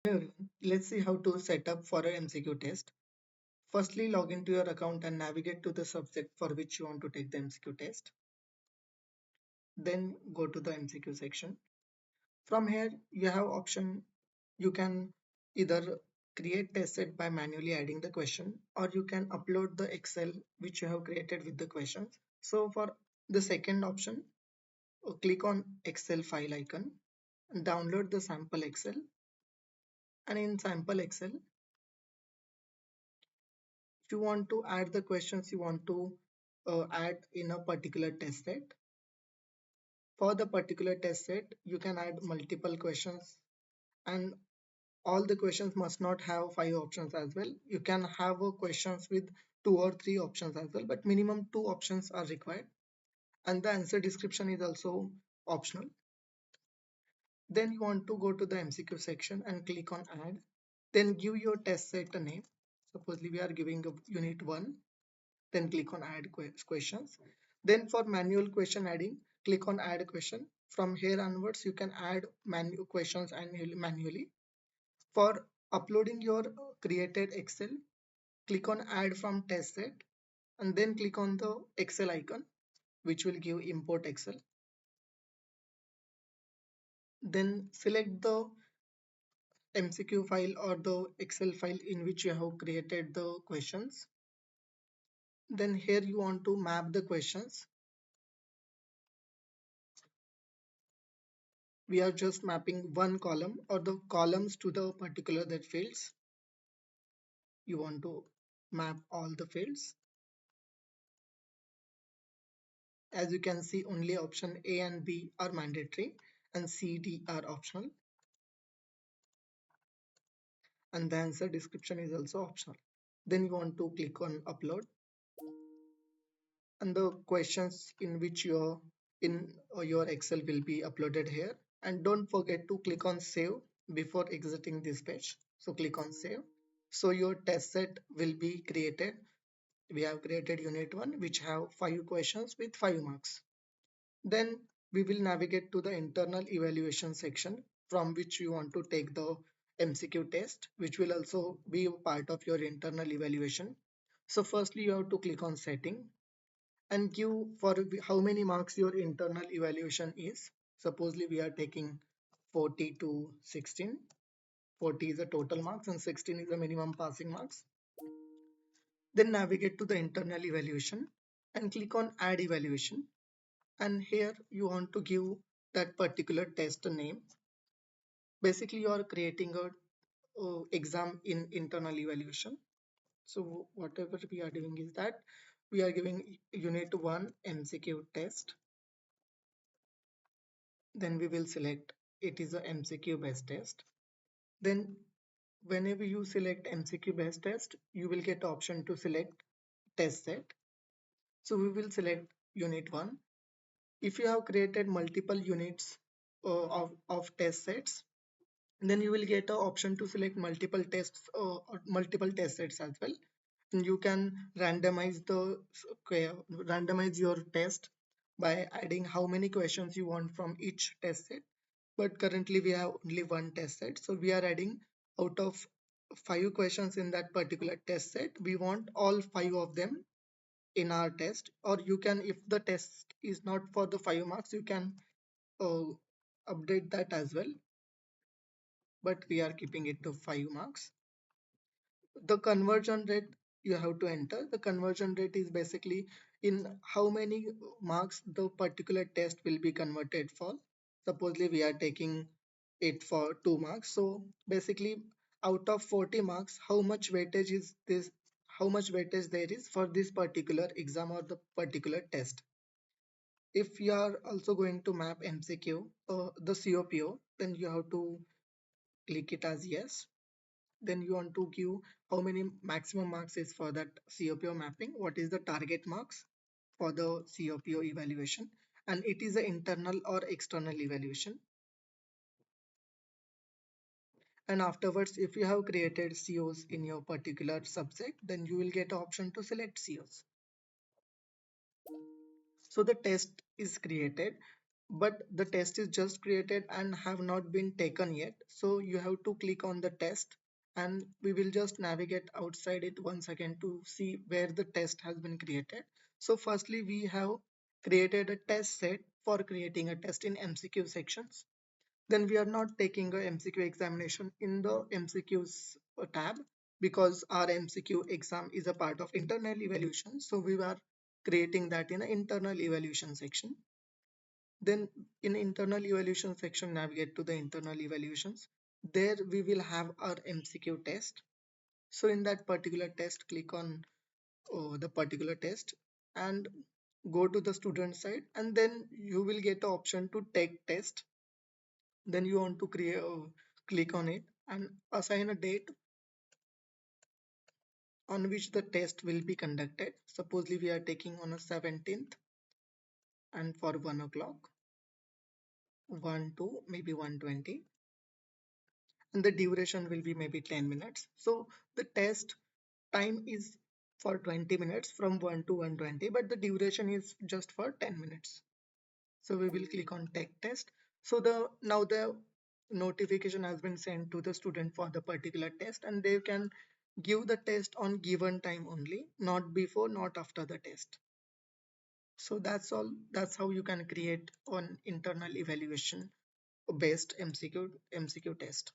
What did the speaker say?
everyone. Let's see how to set up for an MCQ test. Firstly, log into your account and navigate to the subject for which you want to take the MCQ test. Then go to the MCQ section. From here, you have option. You can either create test set by manually adding the question, or you can upload the Excel which you have created with the questions. So for the second option, click on Excel file icon, and download the sample Excel, and in sample Excel if you want to add the questions you want to add in a particular test set. For the particular test set, you can add multiple questions, and all the questions must not have five options as well. You can have questions with two or three options as well, but minimum two options are required. And the answer description is also optional. Then you want to go to the MCQ section and click on add. Then give your test set a name. Supposedly we are giving a unit 1. Then click on add questions. Then for manual question adding, click on add question. From here onwards, you can add manual questions manually. For uploading your created Excel, click on add from test set and then click on the Excel icon, which will give import Excel. Then select the MCQ file or the Excel file in which you have created the questions. Then here you want to map the questions. We are just mapping one column or the columns to the particular that fields. You want to map all the fields. As you can see, only option A and B are mandatory and C, D are optional. And the answer description is also optional. Then you want to click on upload. And the questions in which your Excel will be uploaded here. And don't forget to click on save before exiting this page. So click on save. So your test set will be created. We have created unit 1 which have 5 questions with 5 marks. Then we will navigate to the internal evaluation section from which you want to take the MCQ test, which will also be a part of your internal evaluation. So firstly you have to click on setting and give for how many marks your internal evaluation is. Supposedly we are taking 40 to 16. 40 is the total marks and 16 is the minimum passing marks. Then navigate to the internal evaluation and click on add evaluation. And here you want to give that particular test a name. Basically you are creating a exam in internal evaluation. So whatever we are doing is that we are giving unit 1 MCQ test. Then we will select it is a MCQ based test. Then whenever you select MCQ based test, you will get option to select test set. So we will select unit 1. If you have created multiple units of test sets, then you will get an option to select multiple tests or multiple test sets as well. And you can randomize your test by adding how many questions you want from each test set. But currently we have only one test set, so we are adding out of 5 questions in that particular test set. We want all 5 of them in our test, or you can, if the test is not for the 5 marks, you can uh, update that as well, but we are keeping it to 5 marks. The conversion rate you have to enter. The conversion rate is basically in how many marks the particular test will be converted for. Supposedly we are taking it for 2 marks, so basically out of 40 marks, how much weightage is this, how much weightage there is for this particular exam or the particular test. If you are also going to map MCQ, the COPO, then you have to click it as yes. Then you want to give how many maximum marks is for that COPO mapping, what is the target marks for the COPO evaluation, and it is an internal or external evaluation. And afterwards, if you have created COs in your particular subject, then you will get an option to select COs. So the test is created. but the test is just created and have not been taken yet. So you have to click on the test, and we will just navigate outside it once again to see where the test has been created. So firstly, we have created a test set for creating a test in MCQ sections. Then we are not taking a MCQ examination in the MCQs tab, because our MCQ exam is a part of internal evaluation. So we are creating that in an internal evaluation section. Then in internal evaluation section, navigate to the internal evaluations. There we will have our MCQ test. So in that particular test, click on the particular test and go to the student side, and then you will get the option to take test. Then you want to click on it and assign a date on which the test will be conducted. Supposedly we are taking on a 17th, and for 1 o'clock, 1 to maybe 1:20, and the duration will be maybe 10 minutes. So the test time is for 20 minutes from 1 to 1:20, but the duration is just for 10 minutes. So we will click on take test. So the now the notification has been sent to the student for the particular test, and they can give the test on given time only, not before, not after the test. So that's all. That's how you can create an internal evaluation based MCQ test.